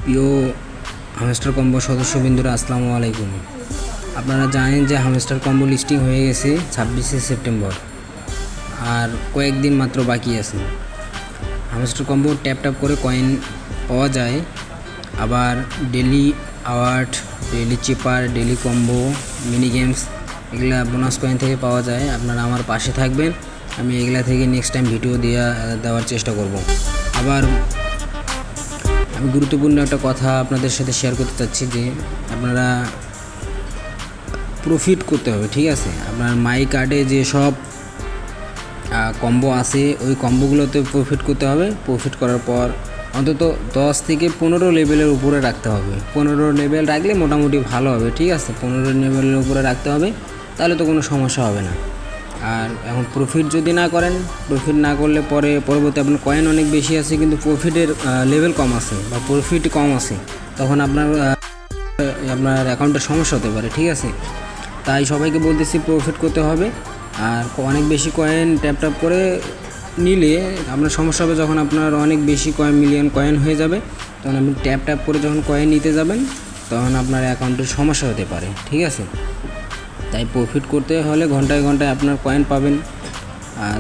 প্রিয় hamster combo সদস্যবৃন্দরা, আসসালামু আলাইকুম। আপনারা জানেন যে হামস্টার কম্বো লিস্টিং হয়ে গেছে 26শে সেপ্টেম্বর, আর কয়েকদিন মাত্র বাকি আছে। হামস্টার কম্বো ট্যাপ করে কয়েন পাওয়া যায়, আবার ডেলি অ্যাওয়ার্ড, ডেলি চিপার, ডেলি কম্বো, মিনি গেমস এগুলা বোনাস কয়েন থেকে পাওয়া যায়। আপনারা আমার পাশে থাকবেন, আমি এগুলা থেকে নেক্সট টাইম ভিডিও দেওয়ার চেষ্টা করব। আবার আমি গুরুত্বপূর্ণ একটা কথা আপনাদের সাথে শেয়ার করতে চাচ্ছি যে আপনারা প্রফিট করতে হবে, ঠিক আছে? আপনার মাই কার্ডে যে সব কম্বো আছে ওই কম্বোগুলোতে প্রফিট করতে হবে। প্রফিট করার পর অন্তত 10 থেকে 15 লেভেলের উপরে রাখতে হবে। 15 লেভেল রাখলে মোটামুটি ভালো হবে, ঠিক আছে? 15 লেভেলের উপরে রাখতে হবে, তাহলে তো কোনো সমস্যা হবে না। আর এখন প্রফিট যদি না করেন, প্রফিট না করলে পরবর্তী আপনার কয়েন অনেক বেশি আছে কিন্তু প্রফিটের লেভেল কম আছে বা প্রফিট কম আছে, তখন আপনার অ্যাকাউন্টের সমস্যা হতে পারে, ঠিক আছে? তাই সবাইকে বলতেছি প্রফিট করতে হবে। আর অনেক বেশি কয়েন ট্যাপ করে নিলে আপনার সমস্যা হবে। যখন আপনার অনেক বেশি মিলিয়ন কয়েন হয়ে যাবে, তখন আপনি ট্যাপ করে যখন কয়েন নিতে যাবেন, তখন আপনার অ্যাকাউন্টের সমস্যা হতে পারে, ঠিক আছে? তাই প্রফিট করতে হলে ঘন্টায় ঘন্টায় আপনার কয়েন পাবেন,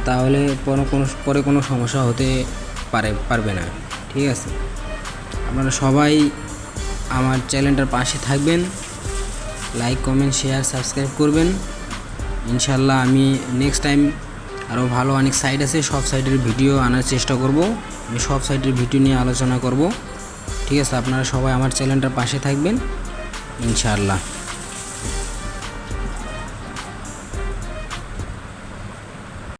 তাহলে পরে কোনো সমস্যা হতে পারবে না, ঠিক আছে? আপনারা সবাই আমার চ্যানেলটার পাশে থাকবেন, লাইক, কমেন্ট, শেয়ার, সাবস্ক্রাইব করবেন। ইনশাল্লাহ আমি নেক্সট টাইম আরও ভালো অনেক সাইট আছে, সব সাইটের ভিডিও আনার চেষ্টা করব। আমি সব সাইটের ভিডিও নিয়ে আলোচনা করব, ঠিক আছে? আপনারা সবাই আমার চ্যানেলটার পাশে থাকবেন ইনশাআল্লাহ।